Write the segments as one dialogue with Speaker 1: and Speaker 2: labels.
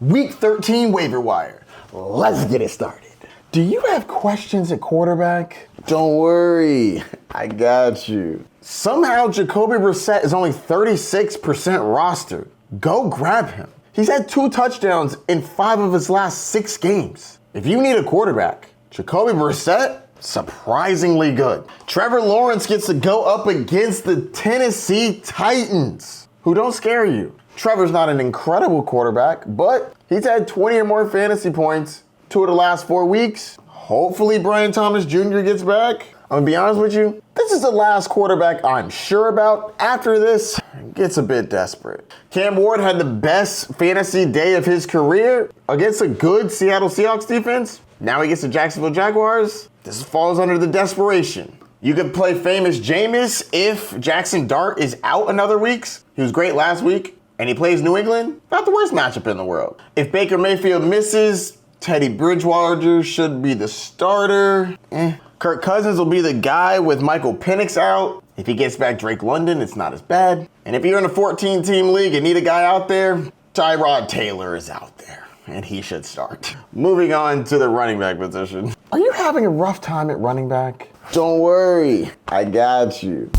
Speaker 1: Week 13 waiver wire. Let's get it started. Do you have questions at quarterback? Don't worry, I got you. Somehow Jacoby Brissett is only 36% rostered. Go grab him. He's had 2 touchdowns in 5 of his last 6 games. If you need a quarterback, Jacoby Brissett, surprisingly good. Trevor Lawrence gets to go up against the Tennessee Titans, who don't scare you. Trevor's not an incredible quarterback, but he's had 20 or more fantasy points 2 of the last 4 weeks. Hopefully Brian Thomas Jr. gets back. I'm gonna be honest with you, this is the last quarterback I'm sure about. After this, it gets a bit desperate. Cam Ward had the best fantasy day of his career against a good Seattle Seahawks defense. Now he gets the Jacksonville Jaguars. This falls under the desperation. You could play famous Jameis if Jackson Dart is out another weeks. He was great last week, and he plays New England. Not the worst matchup in the world. If Baker Mayfield misses, Teddy Bridgewater should be the starter. Kirk Cousins will be the guy with Michael Penix out. If he gets back Drake London, it's not as bad. And if you're in a 14-team league and need a guy out there, Tyrod Taylor is out there, and he should start. Moving on to the running back position. Are you having a rough time at running back? Don't worry, I got you.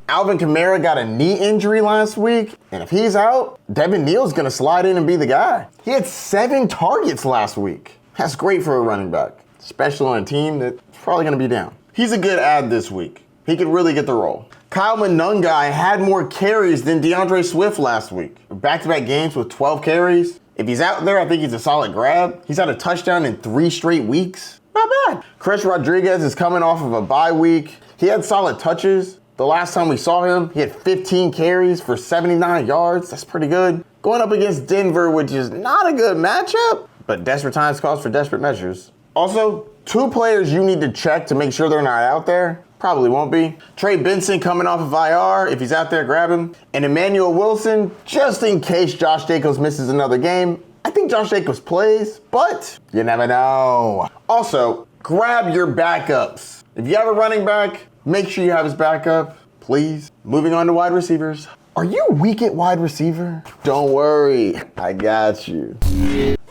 Speaker 1: Alvin Kamara got a knee injury last week, and if he's out, Devin Neal's gonna slide in and be the guy. He had 7 targets last week. That's great for a running back, especially on a team that's probably gonna be down. He's a good add this week. He could really get the role. Kyle Monungai had more carries than DeAndre Swift last week. Back-to-back games with 12 carries. If he's out there, I think he's a solid grab. He's had a touchdown in 3 straight weeks. Not bad. Chris Rodriguez is coming off of a bye week. He had solid touches. The last time we saw him, he had 15 carries for 79 yards. That's pretty good. Going up against Denver, which is not a good matchup, but desperate times calls for desperate measures. Also, 2 players you need to check to make sure they're not out there. Probably won't be. Trey Benson coming off of IR. If he's out there, grab him. And Emmanuel Wilson, just in case Josh Jacobs misses another game. I think Josh Jacobs plays, but you never know. Also, grab your backups. If you have a running back, make sure you have his backup, please. Moving on to wide receivers. Are you weak at wide receiver? Don't worry, I got you.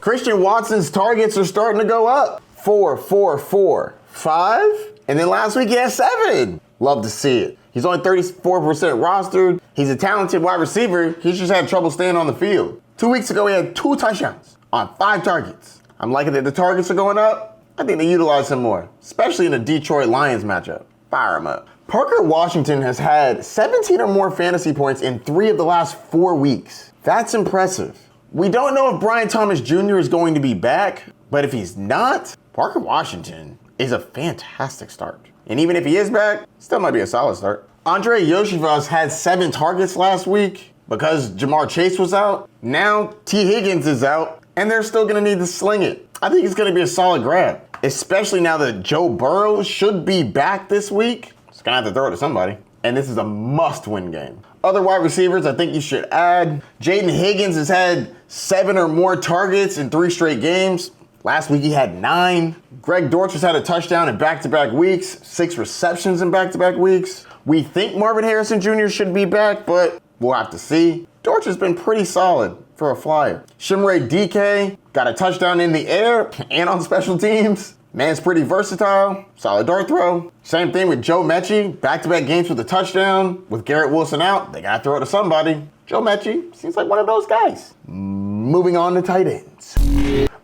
Speaker 1: Christian Watson's targets are starting to go up. 4, 4, 4, 5, and then last week he had 7. Love to see it. He's only 34% rostered. He's a talented wide receiver. He's just had trouble staying on the field. 2 weeks ago, he had 2 touchdowns on 5 targets. I'm liking that the targets are going up. I think they utilize him more, especially in a Detroit Lions matchup. Fire him up. Parker Washington has had 17 or more fantasy points in 3 of the last 4 weeks. That's impressive. We don't know if Brian Thomas Jr. is going to be back, but if he's not, Parker Washington is a fantastic start. And even if he is back, still might be a solid start. Andre Yoshivas had 7 targets last week because Jamar Chase was out. Now T. Higgins is out, and they're still going to need to sling it. I think it's going to be a solid grab, especially now that Joe Burrow should be back this week. He's going to have to throw it to somebody. And this is a must-win game. Other wide receivers I think you should add. Jaden Higgins has had 7 or more targets in 3 straight games. Last week he had 9. Greg Dortch had a touchdown in back-to-back weeks, 6 receptions in back-to-back weeks. We think Marvin Harrison Jr. should be back, but we'll have to see. Dortch has been pretty solid for a flyer. Shimray DK got a touchdown in the air and on special teams. Man's pretty versatile, solid dart throw. Same thing with Joe Mechie, back-to-back games with a touchdown. With Garrett Wilson out, they gotta throw it to somebody. Joe Mechie seems like one of those guys. Moving on to tight ends.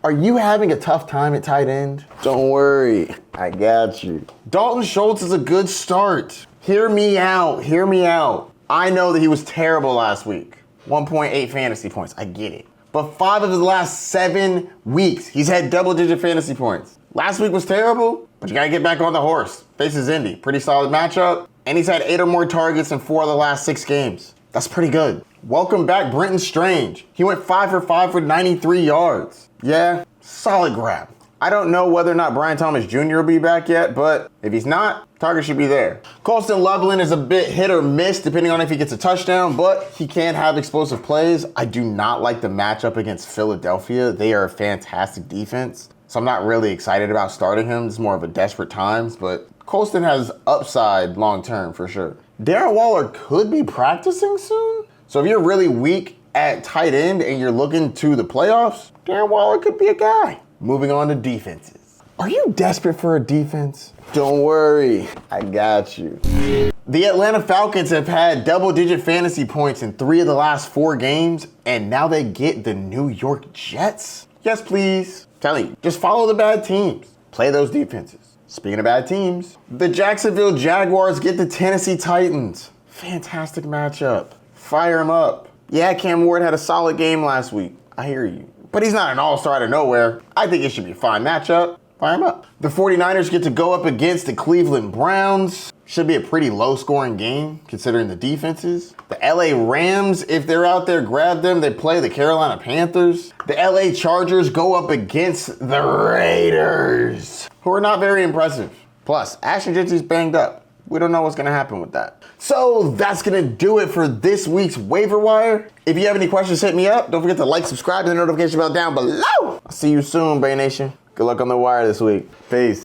Speaker 1: Are you having a tough time at tight end? Don't worry, I got you. Dalton Schultz is a good start. Hear me out, hear me out. I know that he was terrible last week. 1.8 fantasy points, I get it. But 5 of the last 7 weeks, he's had double-digit fantasy points. Last week was terrible, but you gotta get back on the horse. Faces Indy, pretty solid matchup. And he's had 8 or more targets in 4 of the last 6 games. That's pretty good. Welcome back, Brenton Strange. He went 5 for 5 for 93 yards. Yeah, solid grab. I don't know whether or not Brian Thomas Jr. will be back yet, but if he's not, target should be there. Colston Loveland is a bit hit or miss depending on if he gets a touchdown, but he can have explosive plays. I do not like the matchup against Philadelphia. They are a fantastic defense, so I'm not really excited about starting him. It's more of a desperate times, but Colston has upside long term for sure. Darren Waller could be practicing soon, so if you're really weak at tight end and you're looking to the playoffs, Darren Waller could be a guy. Moving on to defenses. Are you desperate for a defense? Don't worry, I got you. The Atlanta Falcons have had double-digit fantasy points in 3 of the last 4 games, and now they get the New York Jets? Yes, please. Telling you, just follow the bad teams. Play those defenses. Speaking of bad teams, the Jacksonville Jaguars get the Tennessee Titans. Fantastic matchup. Fire him up. Yeah, Cam Ward had a solid game last week. I hear you. But he's not an all-star out of nowhere. I think it should be a fine matchup. Fire him up. The 49ers get to go up against the Cleveland Browns. Should be a pretty low-scoring game, considering the defenses. The LA Rams, if they're out there, grab them. They play the Carolina Panthers. The LA Chargers go up against the Raiders, who are not very impressive. Plus, Ashton Jitsy's banged up. We don't know what's going to happen with that. So that's going to do it for this week's Waiver Wire. If you have any questions, hit me up. Don't forget to like, subscribe, and the notification bell down below. I'll see you soon, Bay Nation. Good luck on the wire this week. Peace.